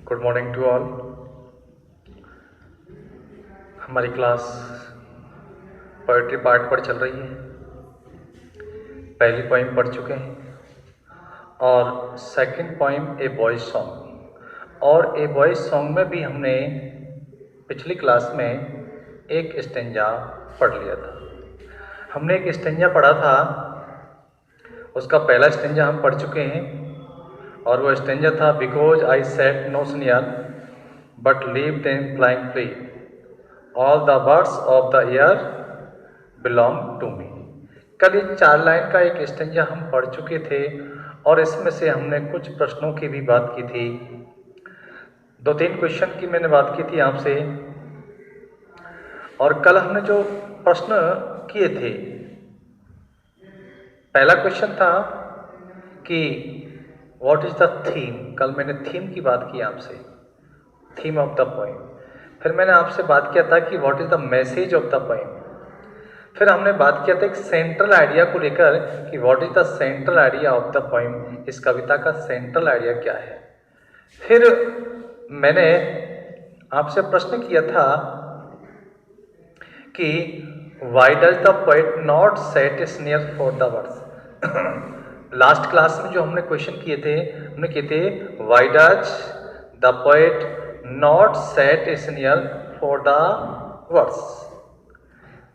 Good morning to all. हमारी class poetry part पर चल रही है। पहली पोइम पढ़ चुके हैं और सेकंड पोइम ए बॉयज सॉन्ग। और ए बॉयज सॉन्ग में भी हमने पिछली क्लास में एक स्टेंजा पढ़ लिया था। हमने एक स्टेंजा पढ़ा था, उसका पहला स्टेंजा हम पढ़ चुके हैं और वो स्टेंजा था because I set no snare but lived in flying free, all the birds of the air belong to me. कल ये 4 लाइन का एक स्टेंजा हम पढ़ चुके थे और इसमें से हमने कुछ प्रश्नों की भी बात की थी। 2-3 क्वेश्चन की मैंने बात की थी आपसे। और कल हमने जो प्रश्न किए थे, पहला क्वेश्चन था कि व्हाट इज द थीम। कल मैंने थीम की बात की आपसे, थीम ऑफ द पोएम। फिर मैंने आपसे बात किया था कि what is the message of the poem. फिर हमने बात किया था एक सेंट्रल आइडिया को लेकर कि what is the central idea of the poem, इस कविता का सेंट्रल आइडिया क्या है। फिर मैंने आपसे प्रश्न किया था कि why does the poet not set A snare for the words. Last class में जो हमने क्वेश्चन किए थे, हमने किए थे why does the poet not set A snare for the words,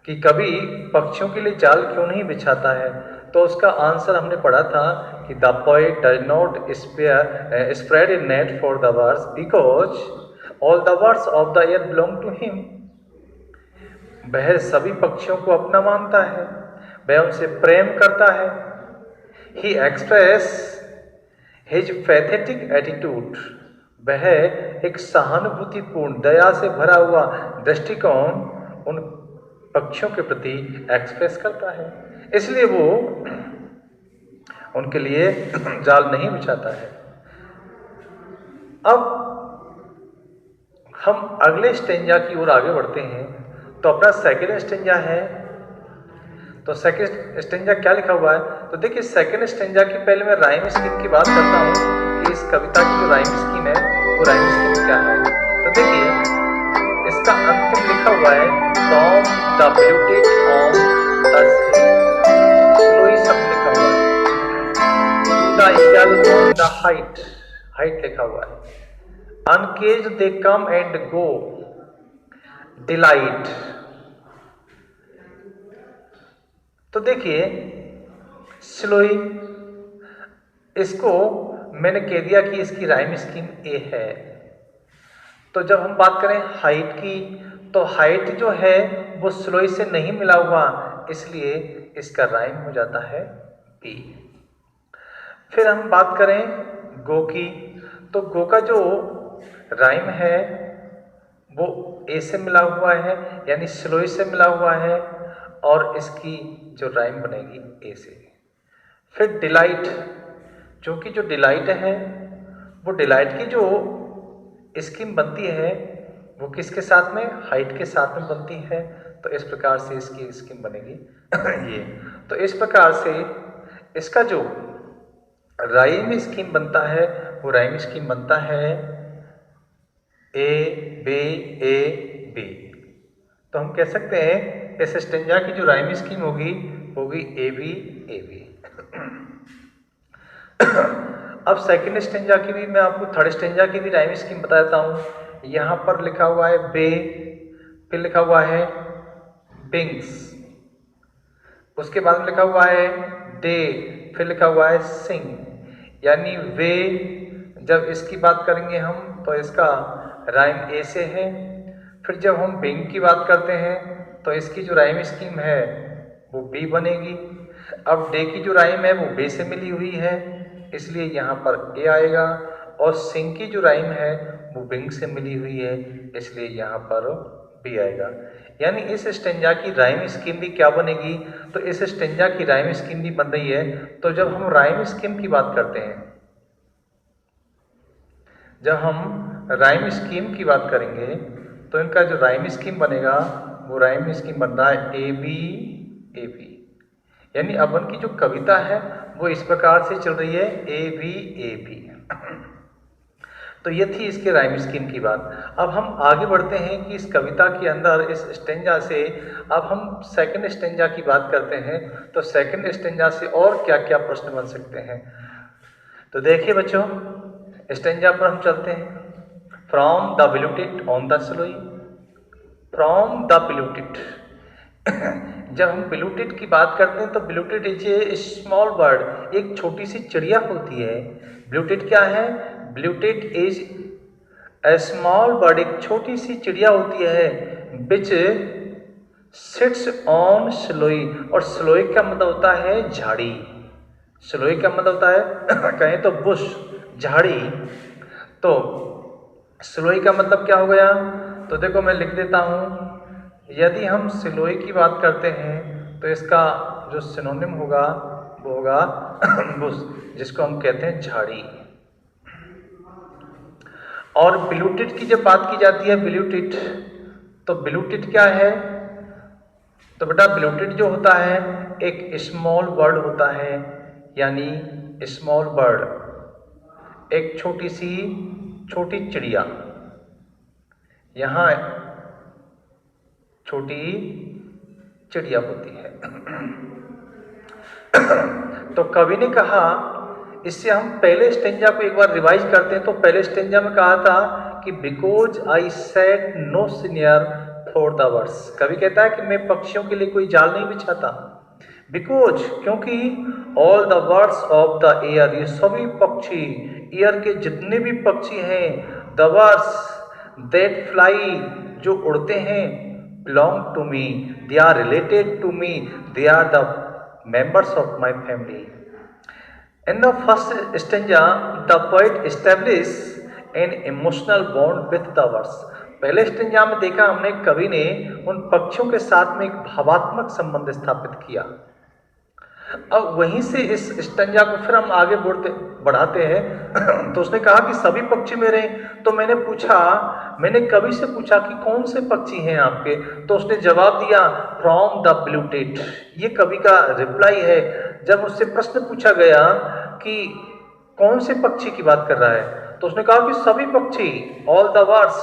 कि कभी पक्षियों के लिए जाल क्यों नहीं बिछाता है। तो उसका आंसर हमने पढ़ा था कि the poet does not spread a net for the birds because all the birds of the air belong to him. वह सभी पक्षियों को अपना मानता है, वह उनसे प्रेम करता है। ही एक्सप्रेस हिज पैथेटिक एटीट्यूड, वह एक सहानुभूतिपूर्ण दया से भरा हुआ दृष्टिकोण उन पक्षियों के प्रति एक्सप्रेस करता है, इसलिए वो उनके लिए जाल नहीं बिछाता है। अब हम अगले स्टेंजा की ओर आगे बढ़ते हैं। तो अपना सेकेंड स्टेंजा है, तो सेकेंड स्टेंजा क्या लिखा हुआ है। तो देखिए सेकेंड स्टेंजा की पहले मैं राइम स्कीम की बात करता हूँ कि इस कविता की जो राइम स्कीम है वो राइम स्कीम क्या है। तो देखिए इसका अंत में लिखा हुआ है from the beauty on the sea, sloe शब्द लिखा हुआ है। The eagle on the height, height लिखा हुआ है। Uncage they come and go delight. तो देखिए स्लोई, इसको मैंने कह दिया कि इसकी राइम स्कीम ए है। तो जब हम बात करें हाइट की, तो हाइट जो है वो स्लोई से नहीं मिला हुआ, इसलिए इसका राइम हो जाता है बी। फिर हम बात करें गो की, तो गो का जो राइम है वो ए से मिला हुआ है, यानी स्लोई से मिला हुआ है, और इसकी जो राइम बनेगी ए से। फिर डिलाइट, क्योंकि जो डिलाइट है वो डिलाइट की जो स्कीम बनती है वो किसके साथ में, हाइट के साथ में बनती है। तो इस प्रकार से इसकी स्कीम बनेगी ये। तो इस प्रकार से इसका जो राइम स्कीम बनता है वो राइम स्कीम बनता है ए बी ए बी। तो हम कह सकते हैं इस स्टेंजा की जो राइम स्कीम होगी ए बी ए बी। अब सेकंड स्टेंजा की भी मैं आपको, थर्ड स्टेंजा की भी राइम स्कीम बता देता हूँ। यहाँ पर लिखा हुआ है बे, फिर लिखा हुआ है बिंग्स, उसके बाद में लिखा हुआ है डे, फिर लिखा हुआ है सिंग, यानी वे। जब इसकी बात करेंगे हम तो इसका राइम ए से है। फिर जब हम बिंग की बात करते हैं तो इसकी जो राइम स्कीम है वो बी बनेगी। अब डे की जो राइम है वो बे से मिली हुई है, इसलिए यहाँ पर ए आएगा। और सिंग की जो राइम है वो बिंग से मिली हुई है, इसलिए यहाँ पर बी आएगा। यानी इस स्टेंजा की राइम स्कीम भी क्या बनेगी, तो इस स्टेंजा की राइम स्कीम भी बन रही है। तो जब हम राइम स्कीम की बात करते हैं, जब हम राइम स्कीम की बात करेंगे तो इनका जो राइम स्कीम बनेगा वो राइम स्कीम बन रहा है ए बी। यानी अपन की जो कविता है वो इस प्रकार से चल रही है ए बी। तो ये थी इसके राइम स्कीम की बात। अब हम आगे बढ़ते हैं कि इस कविता के अंदर इस स्टेंजा से अब हम सेकंड स्टेंजा की बात करते हैं। तो सेकंड स्टेंजा से और क्या क्या प्रश्न बन सकते हैं। तो देखिए बच्चों, स्टेंजा पर हम चलते हैं। From the bluetit on the sloe, from the bluetit जब हम बिल्यूटेड की बात करते हैं तो bluetit is a small bird, एक छोटी सी चिड़िया होती है। बिल्यूटेड क्या है? Bluetit is a small bird, एक छोटी सी चिड़िया होती है। विच सिट्स ऑन स्लोई, और स्लोई का मतलब होता है झाड़ी। स्लोई का मतलब होता है कहें तो बुश, झाड़ी। तो स्लोई का मतलब क्या हो गया? तो देखो मैं लिख देता हूँ। यदि हम सिलोई की बात करते हैं तो इसका जो सिनोनिम होगा वो होगा बुश, जिसको हम कहते हैं झाड़ी। और बिल्यूटेड की जब बात की जाती है, बिल्यूटेड, तो बिल्यूटेड क्या है? तो बेटा बिल्यूटेड जो होता है एक स्मॉल बर्ड होता है, यानी स्मॉल बर्ड, एक छोटी चिड़िया। यहाँ छोटी चिड़िया होती है। तो कवि ने कहा, इससे हम पहले स्टेंजा को एक बार रिवाइज करते हैं। तो पहले स्टेंजा में कहा था कि because I set no snare for the birds. कवि कहता है कि मैं पक्षियों के लिए कोई जाल नहीं बिछाता। बिकॉज क्योंकि all the birds of the air, ये सभी पक्षी, एयर के जितने भी पक्षी हैं, द बर्ड्स दैट फ्लाई, जो उड़ते हैं, belong to me, they are related to me, they are the members of my family. In the first stanza, the poet established an emotional bond with the birds. पहले stanza में देखा हमने, कवि ने उन पक्षियों के साथ में एक भावात्मक संबंध स्थापित किया। अब वहीं से इस स्टेंजा को फिर हम आगे बढ़ाते हैं। तो उसने कहा कि सभी पक्षी मेरे। तो मैंने कवि से पूछा कि कौन से पक्षी हैं आपके? तो उसने जवाब दिया फ्रॉम द बिल्यूटेड। ये कवि का रिप्लाई है। जब उससे प्रश्न पूछा गया कि कौन से पक्षी की बात कर रहा है, तो उसने कहा कि सभी पक्षी, all the birds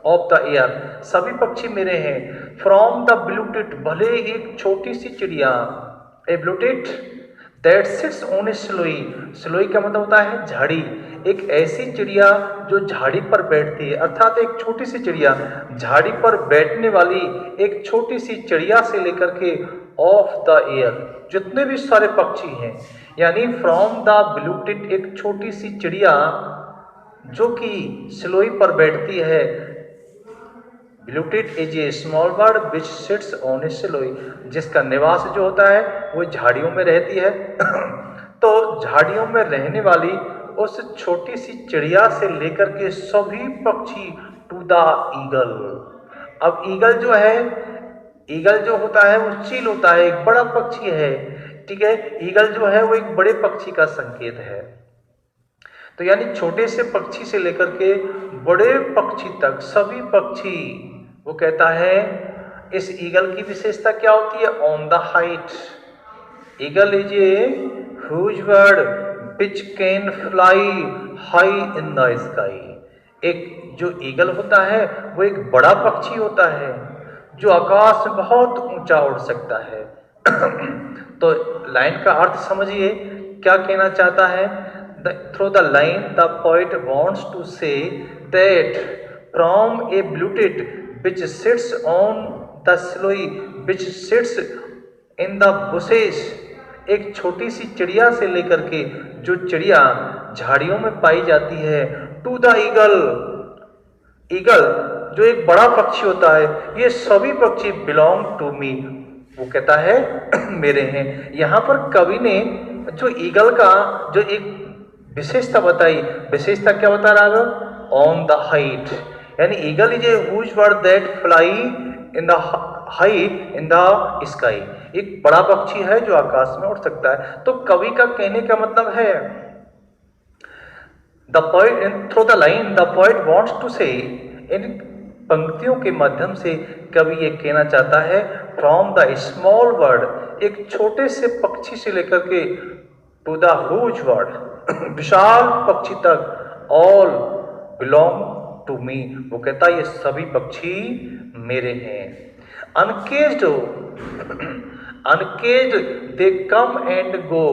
of the air, सभी पक्षी मेरे हैं। फ्रॉम द बिल्यूटेड, भले एक छोटी सी चिड़िया, ए बिल्यूटेड दैट सिट्स ऑन ए स्लोई, स्लोई का मतलब होता है झाड़ी, एक ऐसी चिड़िया जो झाड़ी पर बैठती है, अर्थात एक छोटी सी चिड़िया, झाड़ी पर बैठने वाली एक छोटी सी चिड़िया से लेकर के ऑफ द एयर जितने भी सारे पक्षी हैं, यानी फ्रॉम द बिल्यूटेड, एक छोटी सी चिड़िया जो कि स्लोई पर बैठती है। Bluetit is a small bird which sits on a sloe, जिसका निवास जो होता है वो झाड़ियों में रहती है। तो झाड़ियों में रहने वाली उस छोटी सी चिड़िया से लेकर के सभी पक्षी टू द ईगल। अब ईगल जो है, ईगल जो होता है वो चील होता है, एक बड़ा पक्षी है, ठीक है। ईगल जो है वो एक बड़े पक्षी का संकेत है। तो यानी छोटे से पक्षी से लेकर के बड़े पक्षी तक सभी पक्षी, वो कहता है इस ईगल की विशेषता क्या होती है? On the height. Eagle is a huge bird which can fly high in the sky. एक जो ईगल होता है वो एक बड़ा पक्षी होता है जो आकाश में बहुत ऊंचा उड़ सकता है। तो लाइन का अर्थ समझिए, क्या कहना चाहता है? Through the line, the poet wants to say that from a biल्यूटेड which sits on the स्लोई, which sits in the bushes, एक छोटी सी चिड़िया से लेकर के जो चिड़िया झाड़ियों में पाई जाती है, टू द ईगल, ईगल जो एक बड़ा पक्षी होता है, ये सभी पक्षी बिलोंग टू मी, वो कहता है मेरे हैं। यहाँ पर कवि ने जो ईगल का जो एक विशेषता बताई, विशेषता क्या बता रहा है? ऑन द हाइट, यानी eagle is a huge bird that fly in the height in the sky, एक बड़ा पक्षी है जो आकाश में उड़ सकता है। तो कवि का कहने का मतलब है, the poet through the line the poet wants to say, इन पंक्तियों के माध्यम से कवि ये कहना चाहता है फ्रॉम द स्मॉल बर्ड, एक छोटे से पक्षी से लेकर के टू द ह्यूज बर्ड, विशाल पक्षी तक, ऑल बिलोंग टू मी, वो कहता है ये सभी पक्षी मेरे हैं। अनकेज्ड, अनकेज्ड दे कम एंड गो।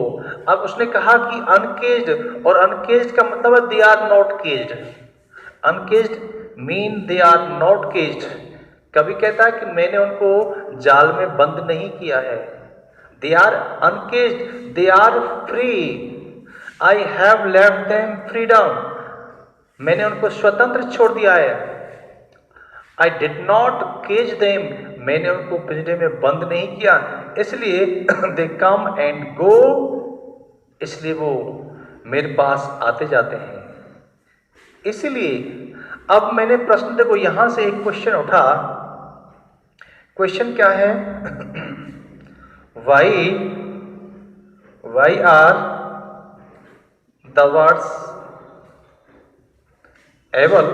अब उसने कहा कि अनकेज्ड, और अनकेज्ड का मतलब है they are not caged. Uncaged mean they are not caged. कभी कहता है कि मैंने उनको जाल में बंद नहीं किया है। They are uncaged, they are free. I have left them freedom, मैंने उनको स्वतंत्र छोड़ दिया है। I did not cage them, मैंने उनको पिंजरे में बंद नहीं किया, इसलिए दे कम एंड गो, इसलिए वो मेरे पास आते जाते हैं। इसलिए अब मैंने प्रश्न, देखो यहां से एक क्वेश्चन उठा। क्वेश्चन क्या है? Why are the words able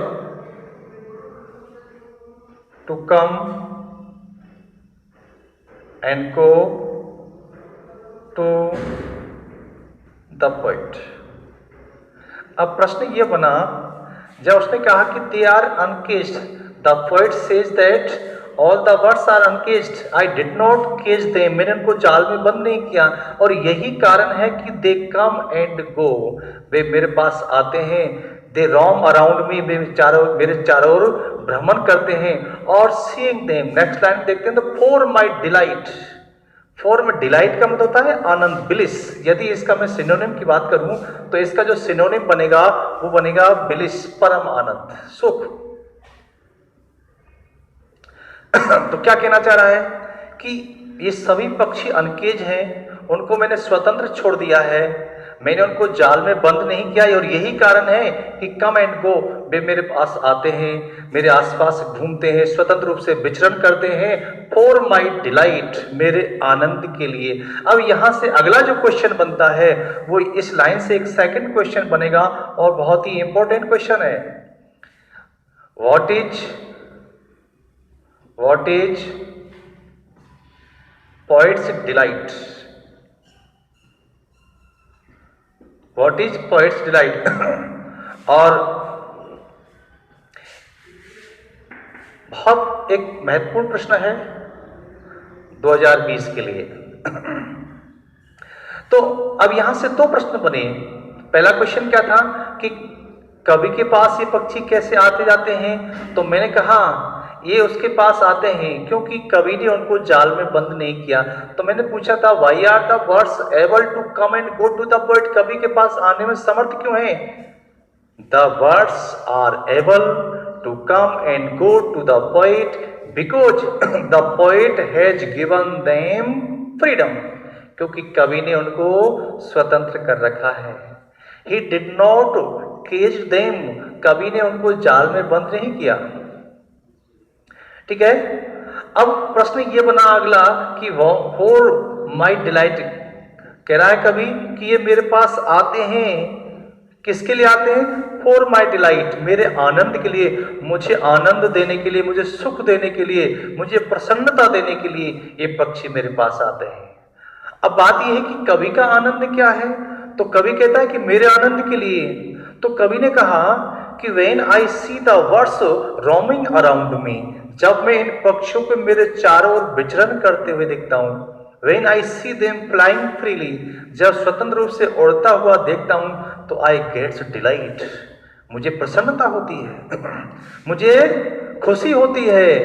to come and go to the poet. अब प्रश्न ये बना, जब उसने कहा कि they are uncaged, the poet says that all the words are uncaged, I did not cage them, मैंने उनको जाल में बंद नहीं किया, और यही कारण है कि दे कम एंड गो, वे मेरे पास आते हैं। दे रोम अराउंड मी, वे मेरे चारों ओर भ्रमण करते हैं। और सीइंग देम, नेक्स्ट लाइन देखते हैं, तो फॉर माई डिलाइट। फॉर में डिलाइट का मतलब होता है आनंद, ब्लिस। यदि इसका मैं सिनोनिम की बात करूं तो इसका जो सिनोनिम बनेगा वो बनेगा ब्लिस, परम आनंद, सुख। तो क्या कहना चाह रहा है कि ये सभी पक्षी अनकेज हैं, उनको मैंने स्वतंत्र छोड़ दिया है, मैंने उनको जाल में बंद नहीं किया, और यही कारण है कि कम एंड गो, वे मेरे पास आते हैं, मेरे आसपास घूमते हैं, स्वतंत्र रूप से विचरण करते हैं, फॉर माई डिलाइट, मेरे आनंद के लिए। अब यहां से अगला जो क्वेश्चन बनता है वो इस लाइन से एक सेकंड क्वेश्चन बनेगा, और बहुत ही इंपॉर्टेंट क्वेश्चन है। What is poets delight? What is poets delight? और बहुत एक महत्वपूर्ण प्रश्न है 2020 के लिए। तो अब यहां से दो प्रश्न बने। पहला क्वेश्चन क्या था कि कवि के पास ये पक्षी कैसे आते जाते हैं? तो मैंने कहा ये उसके पास आते हैं क्योंकि कवि ने उनको जाल में बंद नहीं किया। तो मैंने पूछा था why are the birds able to come and go to the poet, कवि के पास आने में समर्थ क्यों है? The birds are able to come and go to the poet because the poet has given them freedom, क्योंकि कवि ने उनको स्वतंत्र कर रखा है। He did not cage them, कवि ने उनको जाल में बंद नहीं किया। ठीक है। अब प्रश्न ये बना अगला कि वो फॉर माई डिलाइट, कह रहा है कवि कि ये मेरे पास आते हैं, किसके लिए आते हैं? फॉर माई डिलाइट, मेरे आनंद के लिए, मुझे आनंद देने के लिए, मुझे सुख देने के लिए, मुझे प्रसन्नता देने के लिए ये पक्षी मेरे पास आते हैं। अब बात यह है कि कवि का आनंद क्या है? तो कवि कहता है कि मेरे आनंद के लिए। तो कवि ने कहा कि when I C the birds roaming around me, जब मैं इन पक्षियों को मेरे चारों ओर विचरण करते हुए देखता हूं, when I see them flying freely, जब स्वतंत्र रूप से उड़ता हुआ देखता हूं, तो आई गेट्स डिलाइट, मुझे प्रसन्नता होती है, मुझे खुशी होती है।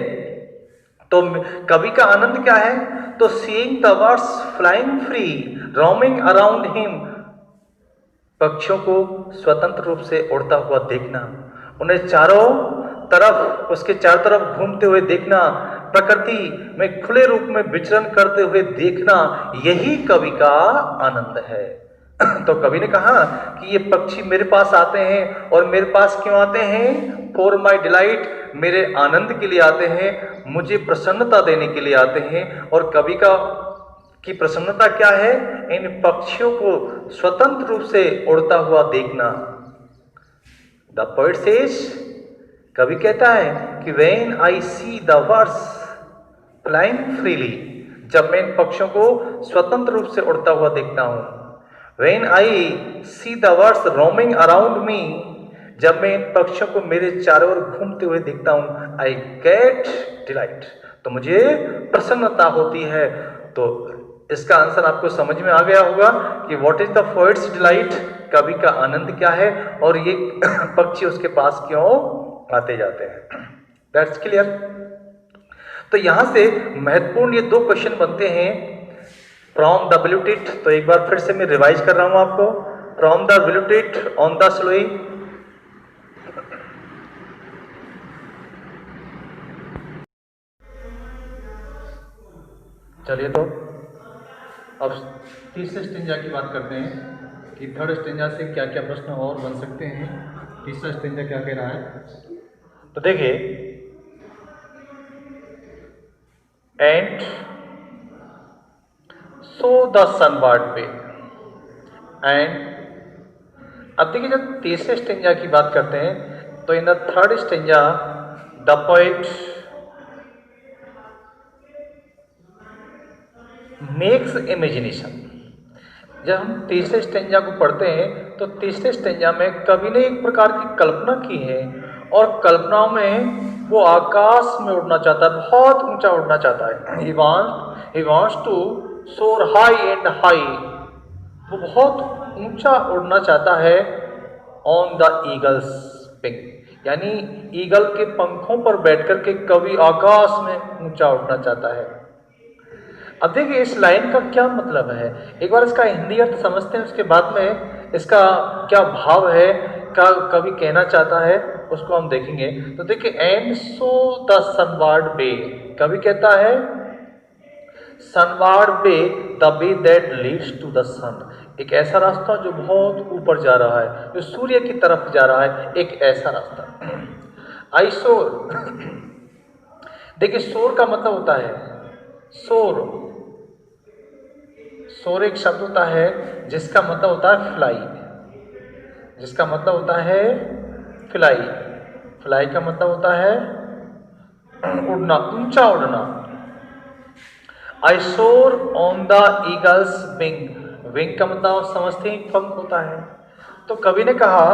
तो कवि का आनंद क्या है? तो seeing the birds flying free roaming around him, पक्षियों को स्वतंत्र रूप से उड़ता हुआ देखना, उन्हें चारों तरफ, उसके चारों तरफ घूमते हुए देखना, प्रकृति में खुले रूप में विचरण करते हुए देखना, यही कवि का आनंद है। तो कवि ने कहा कि ये पक्षी मेरे पास आते हैं, और मेरे पास क्यों आते हैं? फॉर माई डिलाइट, मेरे आनंद के लिए आते हैं, मुझे प्रसन्नता देने के लिए आते हैं। और कवि की प्रसन्नता क्या है? इन पक्षियों को स्वतंत्र रूप से उड़ता हुआ देखना। द पोएट सेज, कवि कहता है कि when I C the birds flying freely, जब मैं इन पक्षियों को स्वतंत्र रूप से उड़ता हुआ देखता हूं, when I C the birds roaming around me, जब मैं इन पक्षियों को मेरे चारों ओर घूमते हुए देखता हूं, आई गेट डिलाइट, तो मुझे प्रसन्नता होती है। तो इसका आंसर आपको समझ में आ गया होगा कि what is the poet's delight, कवि का आनंद क्या है और ये पक्षी उसके पास क्यों आते जाते हैं। That's clear. तो यहां से महत्वपूर्ण ये दो क्वेश्चन बनते हैं फ्रॉम द ब्लू टिट। तो एक बार फिर से मैं रिवाइज कर रहा हूं आपको, from the blue tit on the sloe, चलिए तो अब तीसरे स्टेंजा की बात करते हैं कि थर्ड स्टेंजा से क्या क्या प्रश्न और बन सकते हैं। तीसरा स्टेंजा क्या कह रहा है, तो देखिए, एंड सो द सनबर्ड पे, एंड अब देखिए जब तीसरे स्टेंजा की बात करते हैं तो in the third stanza the poet makes imagination. जब हम तीसरे स्टेंजा को पढ़ते हैं तो तीसरे स्टेंजा में कवि ने एक प्रकार की कल्पना की है और कल्पनाओं में वो आकाश में उड़ना चाहता है, बहुत ऊंचा उड़ना चाहता है। he wants to soar high and high, वो बहुत ऊंचा उड़ना चाहता है ऑन द ईगल्स विंग, यानी ईगल के पंखों पर बैठकर के कवि आकाश में ऊंचा उड़ना चाहता है। अब देखिए इस लाइन का क्या मतलब है, एक बार इसका हिंदी अर्थ समझते हैं, उसके बाद में इसका क्या भाव है, क्या कवि कहना चाहता है उसको हम देखेंगे। तो देखिए, एंड सो द सनवार्ड बे, कवि कहता है sunward way the way that leads to the sun, एक ऐसा रास्ता जो बहुत ऊपर जा रहा है, जो सूर्य की तरफ जा रहा है, एक ऐसा रास्ता। आई सोर, देखिए सोर का मतलब होता है सोर, सोर एक शब्द होता है जिसका मतलब होता है फ्लाई, जिसका मतलब होता है फ्लाई, फ्लाई का मतलब होता है उड़ना, ऊंचा उड़ना। आई सोर on the eagles wing, wing का मतलब आप समझते हैं पंख होता है। तो कवि ने कहा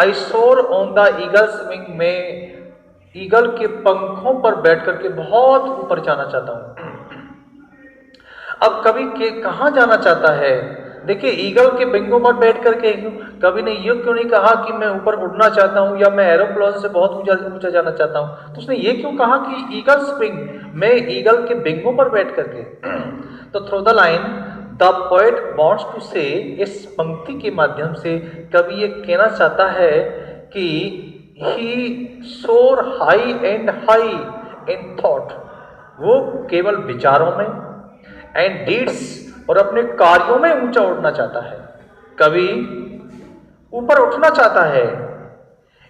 आई सोर ऑन द ईगल्स विंग, में ईगल के पंखों पर बैठ करके बहुत ऊपर जाना चाहता हूं। अब कवि के कहाँ जाना चाहता है, देखिए ईगल के विंगों पर बैठ करके कवि ने ये क्यों नहीं कहा कि मैं ऊपर उड़ना चाहता हूं या मैं एरोप्लेन से बहुत ऊंचा जाना चाहता हूं, तो उसने ये क्यों कहा कि ईगल्स विंग, मैं ईगल के विंगों पर बैठ करके। तो through the line the poet wants to say, इस पंक्ति के माध्यम से कवि ये कहना चाहता है कि ही सोर high and high in thought, वो केवल विचारों में, एंड डीड्स और अपने कार्यों में ऊंचा उठना चाहता है, कवि ऊपर उठना चाहता है।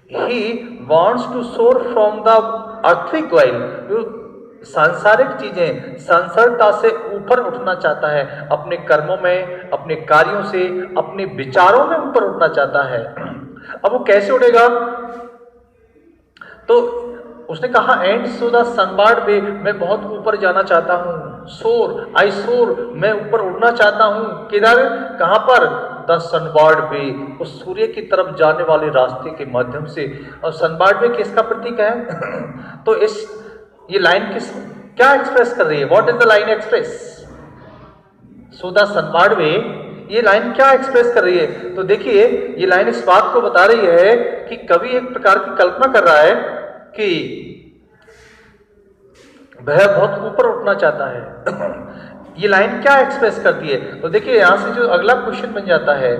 ही वॉन्ट्स टू सोर फ्रॉम द अर्थली क्वाइल, सांसारिक चीजें, सांसारिकता से ऊपर उठना चाहता है, अपने कर्मों में, अपने कार्यों से, अपने विचारों में ऊपर उठना चाहता है। अब वो कैसे उठेगा, तो उसने कहा एंड सो द सनबर्ड वे, मैं बहुत ऊपर जाना चाहता हूं, सोर आई सोर, मैं ऊपर उड़ना चाहता हूं, किधर, कहां पर, द सनबर्ड वे, उस सूर्य की तरफ जाने वाले रास्ते के माध्यम से। और सनबर्ड वे किसका प्रतीक है तो इस ये लाइन किस क्या एक्सप्रेस कर रही है, what is the line express, so the sunward way, ये लाइन क्या एक्सप्रेस कर रही है, तो देखिए ये लाइन इस बात को बता रही है कि कवि एक प्रकार की कल्पना कर रहा है कि वह बहुत ऊपर उठना चाहता है। ये लाइन क्या एक्सप्रेस करती है, तो देखिए यहां से जो अगला क्वेश्चन बन जाता है,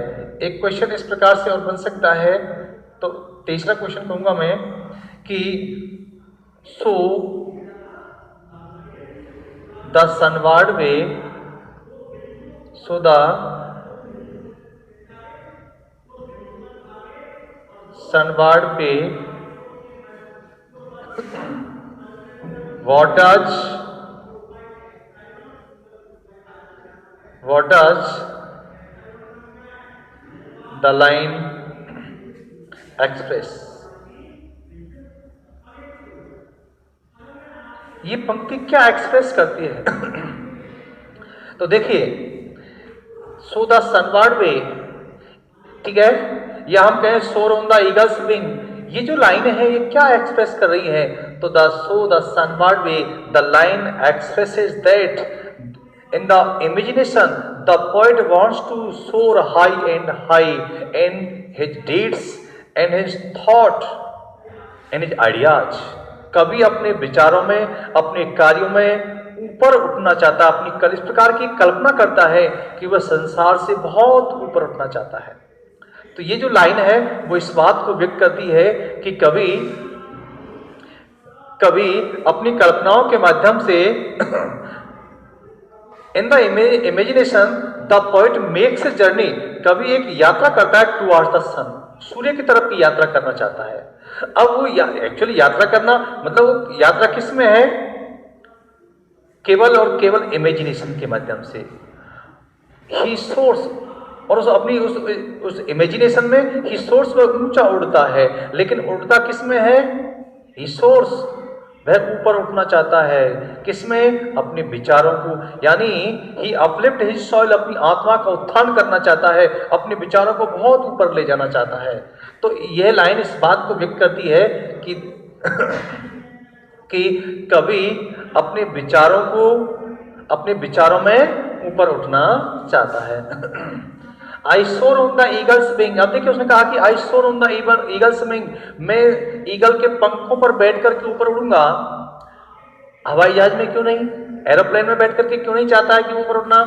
एक क्वेश्चन इस प्रकार से और बन सकता है, तो तीसरा क्वेश्चन कहूंगा मैं कि सो the sunward way, so the sunward way what does the line express, ये पंक्ति क्या एक्सप्रेस करती है तो देखिए सो द सनबर्ड वे, ठीक है, या हम कहें सोर ऑन द ईगल्स विंग, ये जो लाइन है ये क्या एक्सप्रेस कर रही है? तो the so the sunward way the line expresses that in the imagination the poet wants to soar high and high in his deeds and his thought and his ideas. कवि अपने विचारों में, अपने कार्यों में ऊपर उठना चाहता है, अपनी इस प्रकार की कल्पना करता है कि वह संसार से बहुत ऊपर उठना चाहता है। तो ये जो लाइन है वो इस बात को व्यक्त करती है कि कवि अपनी कल्पनाओं के माध्यम से in the imagination the poet makes a journey, कवि एक यात्रा करता है टुवर्ड्स द सन, सूर्य की तरफ की यात्रा करना चाहता है। अब वो एक्चुअली यात्रा करना मतलब वो यात्रा किस में है? केवल और केवल इमेजिनेशन के माध्यम से। ही सोर्स, और उस इमेजिनेशन में ही सोर्स वह ऊंचा उड़ता है, लेकिन उड़ता किस में है? ही सोर्स, वह ऊपर उठना चाहता है किसमें? अपने विचारों को, यानी ही अपलिफ्ट हिज सॉइल, अपनी आत्मा का उत्थान करना चाहता है, अपने विचारों को बहुत ऊपर ले जाना चाहता है। तो यह लाइन इस बात को व्यक्त करती है कि कि कवि अपने विचारों में ऊपर उठना चाहता है। आई सोर ऑन द ईगल्स विंग, अब देखिए उसने कहा कि आई सोर ऑन द ईगल्स विंग, मैं ईगल के पंखों पर बैठ करके ऊपर उड़ूंगा। हवाई जहाज में क्यों नहीं, एरोप्लेन में बैठ करके क्यों नहीं चाहता है कि ऊपर उड़ना?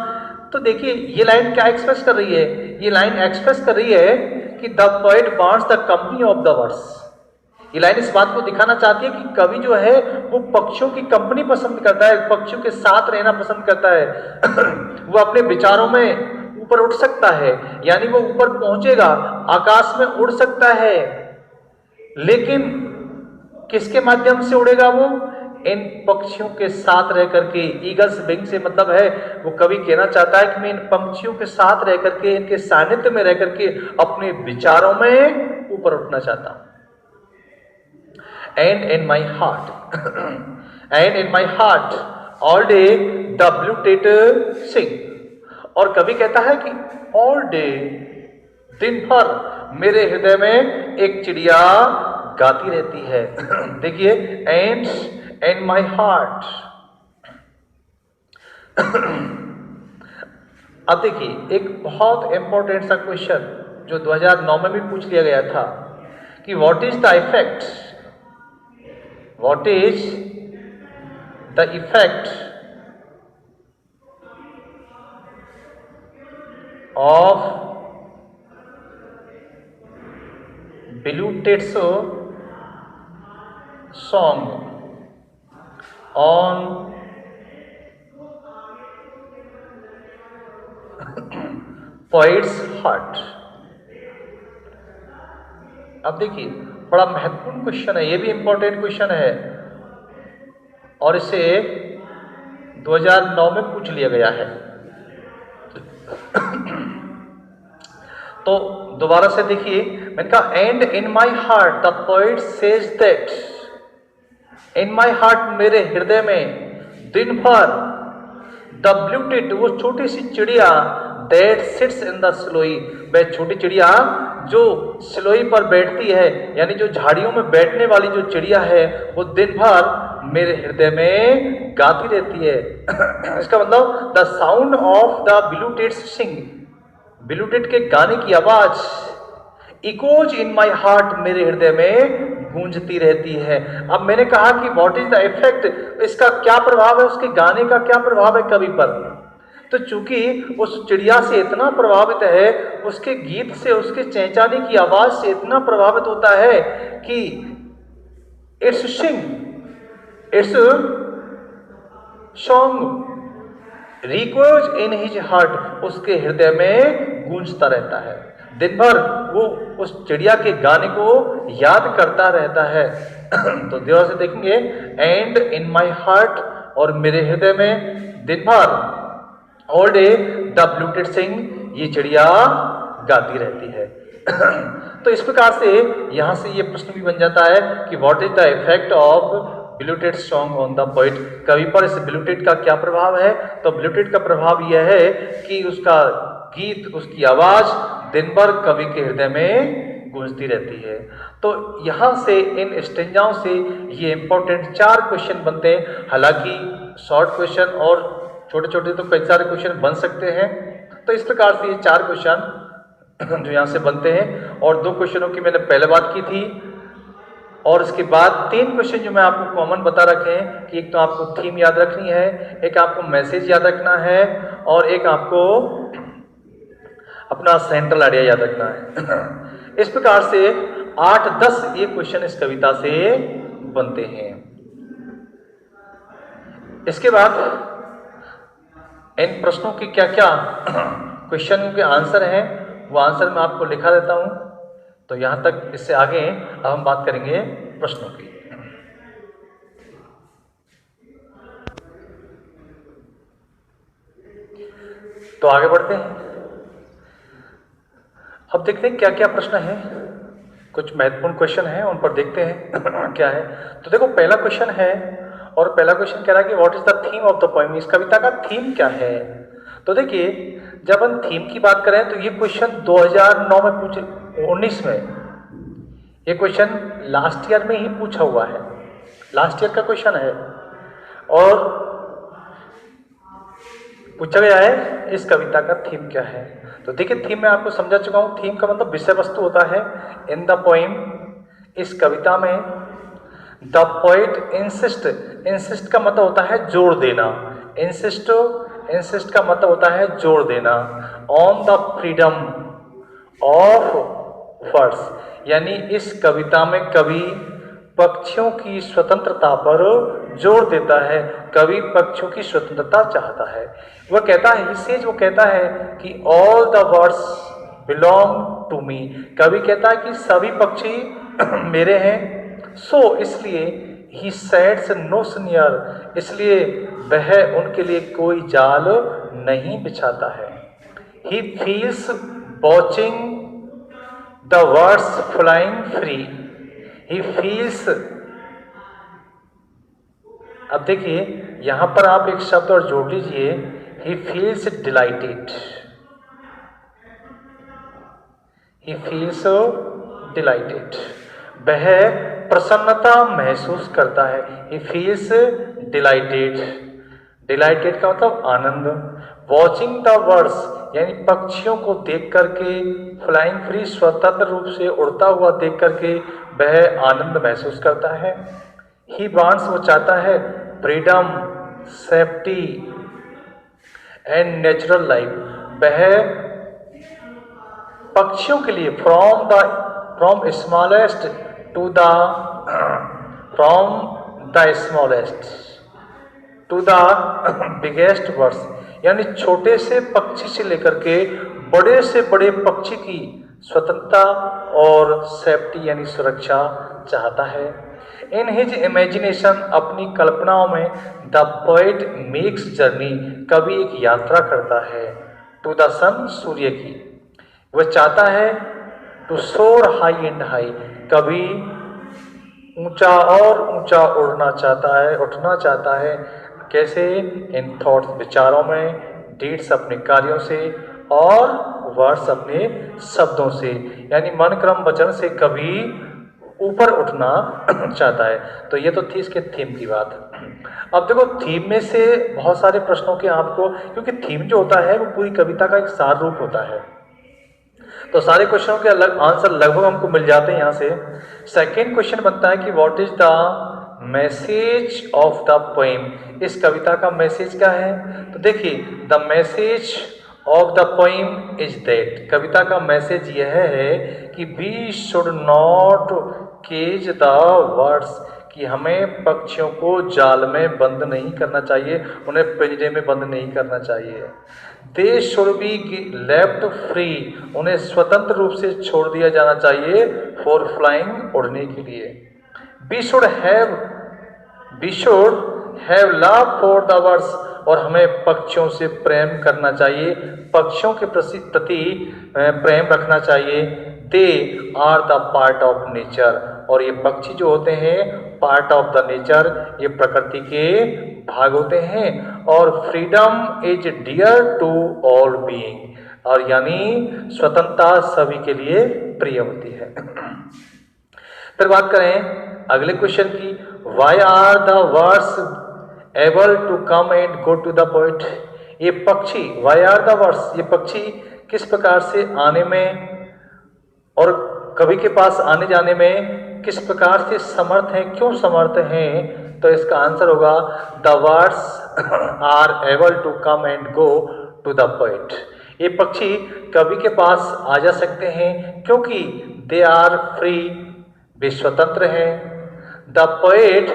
तो देखिए ये लाइन क्या एक्सप्रेस कर रही है? ये लाइन एक्सप्रेस कर रही है कि the poet wants the company of the birds. ये लाइन इस बात को दिखाना चाहती है कि कवि जो है वो पक्षियों की कंपनी पसंद करता है, पक्षियों के साथ रहना पसंद करता है। वो अपने विचारों में ऊपर उठ सकता है, यानी वो ऊपर पहुंचेगा, आकाश में उड़ सकता है, लेकिन किसके माध्यम से उड़ेगा वो? इन पक्षियों के साथ रह करके। ईगल्स विंग से मतलब है वो कवि कहना चाहता है कि मैं इन पक्षियों के साथ रह करके, इनके सानिध्य में रह करके अपने विचारों में ऊपर उठना चाहता हूं। And in my heart all day the blue tit sing, और कवि कहता है कि ऑल डे, दिन भर मेरे हृदय में एक चिड़िया गाती रहती है। देखिए एंड इन माई हार्ट। अब देखिए एक बहुत इंपॉर्टेंट सा क्वेश्चन जो 2009 में भी पूछ लिया गया था कि what is the effect of Bluetooth song on poet's heart। अब देखिए बड़ा महत्वपूर्ण क्वेश्चन है, ये भी इंपॉर्टेंट क्वेश्चन है और इसे 2009 में पूछ लिया गया है। तो दोबारा से देखिए, मैंने कहा and in my heart the poet says that, in my heart मेरे हृदय में दिन भर द ब्लूटिट, वो छोटी सी चिड़िया, दैट सिट्स इन द स्लोई, वह छोटी चिड़िया जो स्लोई पर बैठती है, यानी जो झाड़ियों में बैठने वाली जो चिड़िया है वो दिन भर मेरे हृदय में गाती रहती है। इसका मतलब द साउंड ऑफ द ब्लूटिट्स सिंग, ब्लूटिट के गाने की आवाज इकोज इन माई हार्ट, मेरे हृदय में गूंजती रहती है। अब मैंने कहा कि व्हाट इज द इफेक्ट, इसका क्या प्रभाव है, उसके गाने का क्या प्रभाव है कवि पर? तो चूंकि उस चिड़िया से इतना प्रभावित है, उसके गीत से, उसके चहचहाने की आवाज से इतना प्रभावित होता है कि its sing, its song rejoice in his heart, उसके हृदय में गूंजता रहता है। दिन भर वो उस चिड़िया के गाने को याद करता रहता है। तो ध्यान से देखेंगे, एंड इन माई हार्ट, और मेरे हृदय में दिन भर, ऑल डे द ब्लूटिट सिंग, ये चिड़िया गाती रहती है। तो इस प्रकार से यहां से ये प्रश्न भी बन जाता है कि what is the effect of blue tit song on the poet, कवि पर इस ब्लूटिट का क्या प्रभाव है? तो ब्लूटिट का प्रभाव यह है कि उसका गीत, उसकी आवाज दिन भर कवि के हृदय में गूंजती रहती है। तो यहाँ से इन स्टेंजाओं से ये इंपॉर्टेंट 4 क्वेश्चन बनते हैं। हालांकि शॉर्ट क्वेश्चन और छोटे छोटे तो कई सारे क्वेश्चन बन सकते हैं। तो इस प्रकार से ये 4 क्वेश्चन जो यहाँ से बनते हैं, और 2 क्वेश्चनों की मैंने पहले बात की थी, और इसके बाद 3 क्वेश्चन जो मैं आपको कॉमन बता रखे हैं कि एक तो आपको थीम याद रखनी है, एक आपको मैसेज याद रखना है, और एक आपको अपना सेंट्रल आइडिया याद रखना है। इस प्रकार से 8-10 ये क्वेश्चन इस कविता से बनते हैं। इसके बाद इन प्रश्नों की क्या क्या क्वेश्चन के आंसर हैं, वो आंसर मैं आपको लिखा देता हूं। तो यहां तक, इससे आगे अब हम बात करेंगे प्रश्नों की। तो आगे बढ़ते हैं। अब देखते हैं क्या क्या प्रश्न है। कुछ महत्वपूर्ण क्वेश्चन है, उन पर देखते हैं क्या है। तो देखो, पहला क्वेश्चन है, और पहला क्वेश्चन कह रहा है कि what is the theme of the poem. इस कविता का थीम क्या है। तो देखिए, जब हम थीम की बात करें तो ये क्वेश्चन 2009 में पूछे, 19 में ये क्वेश्चन लास्ट ईयर में ही पूछा हुआ है, लास्ट ईयर का क्वेश्चन है, और पूछा गया है इस कविता का थीम क्या है। तो देखिए, थीम मैं आपको समझा चुका हूं। थीम का मतलब विषय वस्तु होता है। इन द पोएम, इस कविता में, द पोएट इंसिस्ट, इंसिस्ट का मतलब होता है जोर देना, इंसिस्ट, इंसिस्ट का मतलब होता है जोर देना, on the freedom of words, यानी इस कविता में कवि पक्षियों की स्वतंत्रता पर जोर देता है। कवि पक्षियों की स्वतंत्रता चाहता है। वह कहता है, वो कहता है कि all the birds belong to me. कवि कहता है कि सभी पक्षी मेरे हैं। सो इसलिए ही सेट्स नो स्नेयर, इसलिए वह उनके लिए कोई जाल नहीं बिछाता है। He feels watching the birds flying free, he feels. अब देखिए, यहां पर आप एक शब्द और जोड़ लीजिए, he feels dilated, he feels dilated, वह प्रसन्नता महसूस करता है। ही फील्स डिलाइटेड, डिलाइटेड का मतलब आनंद। वॉचिंग द बर्ड्स, यानी पक्षियों को देख करके, फ्लाइंग फ्री, स्वतंत्र रूप से उड़ता हुआ देख करके वह आनंद महसूस करता है। ही वांट्स, वो चाहता है, freedom, safety and natural life, वह पक्षियों के लिए from smallest to the, from the smallest to the biggest birds, यानी छोटे से पक्षी से लेकर के बड़े से बड़े पक्षी की स्वतंत्रता और सेफ्टी यानी सुरक्षा चाहता है। इन हिज इमेजिनेशन, अपनी कल्पनाओं में, द पोएट मेक्स जर्नी, कवि एक यात्रा करता है, टू द सन, सूर्य की। वह चाहता है टू सोर हाई एंड हाई, कवि ऊंचा और ऊंचा उड़ना चाहता है, उठना चाहता है। कैसे? इन थॉट्स, विचारों में, डीड्स अपने कार्यों से, और वर्ड्स अपने शब्दों से, यानी मन क्रम वचन से कवि ऊपर उठना चाहता है। तो ये तो थी इसके थीम की बात। अब देखो, थीम में से बहुत सारे प्रश्नों के आपको, क्योंकि थीम जो होता है वो पूरी कविता का एक सार रूप होता है, तो सारे क्वेश्चनों के अलग आंसर लगभग हमको मिल जाते हैं यहाँ से। सेकेंड क्वेश्चन बनता है कि what is the message of the poem, इस कविता का मैसेज क्या है। तो देखिए, the message of the poem is that, कविता का मैसेज यह है कि we should not cage the words, कि हमें पक्षियों को जाल में बंद नहीं करना चाहिए, उन्हें पिंजरे में बंद नहीं करना चाहिए। They should be left free, उन्हें स्वतंत्र रूप से छोड़ दिया जाना चाहिए, फॉर फ्लाइंग, उड़ने के लिए। We should have love for the birds, और हमें पक्षियों से प्रेम करना चाहिए, पक्षियों के प्रति प्रेम रखना चाहिए। They are the part of nature, और ये पक्षी जो होते हैं पार्ट ऑफ द नेचर, ये प्रकृति के भाग होते हैं। और freedom is dear to all being, और यानी स्वतंत्रता सभी के लिए प्रिय होती है। फिर बात करें अगले क्वेश्चन की, why are the words able to come and go to the poet. ये पक्षी, वाई आर द वर्ड्स, ये पक्षी किस प्रकार से आने में और कवि के पास आने जाने में किस प्रकार से समर्थ हैं, क्यों समर्थ हैं? तो इसका आंसर होगा the words are able to come and go to the poet. ये पक्षी कवि के पास आ जा सकते हैं क्योंकि दे आर फ्री, वे स्वतंत्र हैं। The poet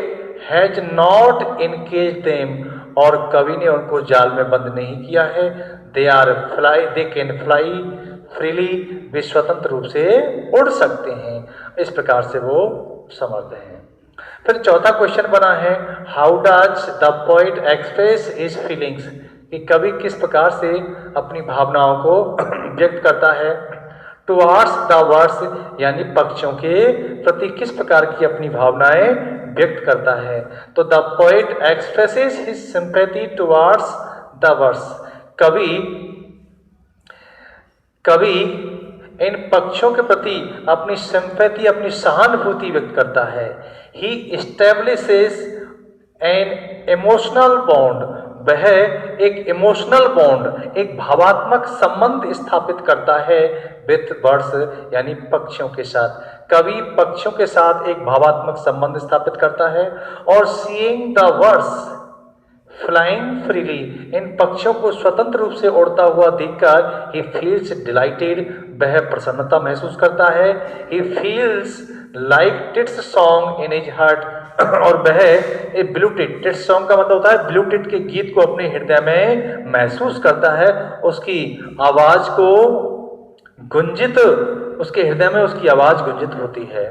has not encaged them, और कवि ने उनको जाल में बंद नहीं किया है। They are fly, they can fly freely, वे स्वतंत्र रूप से उड़ सकते हैं। इस प्रकार से वो समर्थ हैं। फिर चौथा क्वेश्चन बना है, how does the poet express his feelings, कि कवि किस प्रकार से अपनी भावनाओं को व्यक्त करता है। टुवार्ड्स द वर्ड्स, यानी पक्षियों के प्रति किस प्रकार की अपनी भावनाएं व्यक्त करता है। तो the poet expresses his sympathy towards the words, कवि इन पक्षियों के प्रति अपनी सिंपैथी, अपनी सहानुभूति व्यक्त करता है। ही इस्टेब्लिशेस एन इमोशनल बॉन्ड, वह एक इमोशनल बॉन्ड, एक भावात्मक संबंध स्थापित करता है विथ बर्ड्स, यानी पक्षियों के साथ। कवि पक्षियों के साथ एक भावात्मक संबंध स्थापित करता है। और seeing the birds flying freely, इन पक्षियों को स्वतंत्र रूप से उड़ता हुआ देखकर ही फील्स डिलाइटेड, वह प्रसन्नता महसूस करता है। He feels like tits song in his heart, और वह एक ब्लूटिट, टिट्स सॉन्ग का मतलब होता है ब्लूटिट के गीत को अपने हृदय में महसूस करता है। उसकी आवाज को गुंजित, उसके हृदय में उसकी आवाज गुंजित होती है।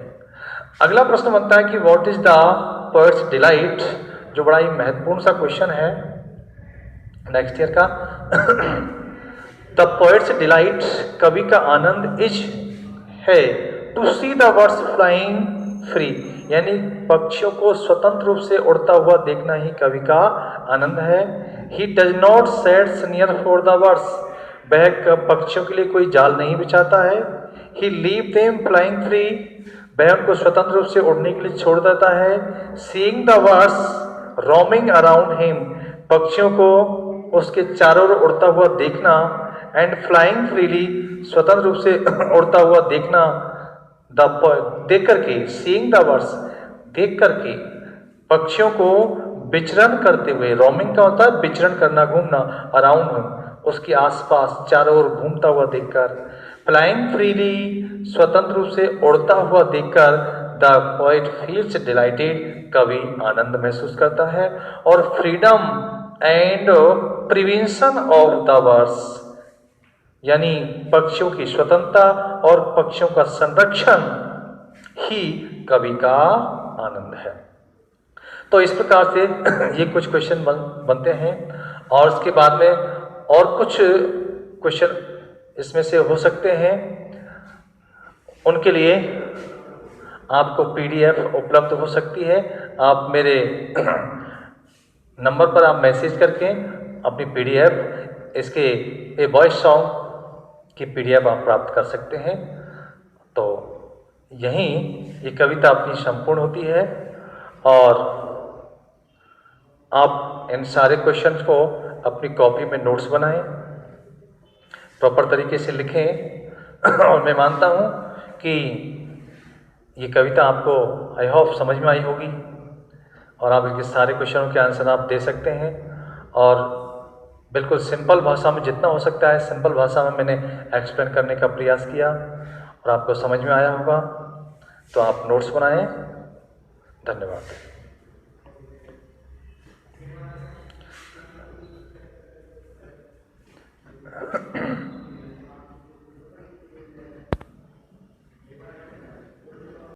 अगला प्रश्न बनता है कि what is the poet's delight, जो बड़ा ही महत्वपूर्ण सा क्वेश्चन है नेक्स्ट ईयर का। द पोएट्स डिलाइट, कवि का आनंद इज है to see the birds flying free, यानी पक्षियों को स्वतंत्र रूप से उड़ता हुआ देखना ही कवि का आनंद है। He does not set near for the birds, वह पक्षियों के लिए कोई जाल नहीं बिछाता है। ही लीव देम फ्लाइंग फ्री, वह उनको स्वतंत्र रूप से उड़ने के लिए छोड़ देता है। Seeing the birds roaming around him, पक्षियों को उसके चारों ओर उड़ता हुआ देखना। एंड फ्लाइंग फ्रीली, स्वतंत्र रूप से उड़ता हुआ देखना। देख करके, सीइंग द बर्ड्स, देख करके पक्षियों को विचरण करते हुए, रोमिंग का होता है विचरण करना, घूमना, अराउंड हिम, उसके आसपास चारों ओर घूमता हुआ देखकर। फ्लाइंग फ्रीली, स्वतंत्र रूप से उड़ता हुआ देखकर द पोएट फील्स डिलाइटेड, कवि आनंद महसूस करता है। और freedom and prevention of the birds, यानी पक्षियों की स्वतंत्रता और पक्षियों का संरक्षण ही कवि का आनंद है। तो इस प्रकार से ये कुछ क्वेश्चन बनते हैं, और इसके बाद में और कुछ क्वेश्चन इसमें से हो सकते हैं। उनके लिए आपको पीडीएफ उपलब्ध हो सकती है। आप मेरे नंबर पर आप मैसेज करके अपनी पीडीएफ, इसके ए वॉइस सॉन्ग की पीडीएफ आप प्राप्त कर सकते हैं। तो यहीं ये कविता अपनी संपूर्ण होती है, और आप इन सारे क्वेश्चंस को अपनी कॉपी में नोट्स बनाएं, प्रॉपर तरीके से लिखें। और मैं मानता हूँ कि ये कविता आपको आई होप समझ में आई होगी, और आप इसके सारे क्वेश्चनों के आंसर आप दे सकते हैं। और बिल्कुल सिंपल भाषा में, जितना हो सकता है सिंपल भाषा में मैंने एक्सप्लेन करने का प्रयास किया, और आपको समझ में आया होगा। तो आप नोट्स बनाएं। धन्यवाद।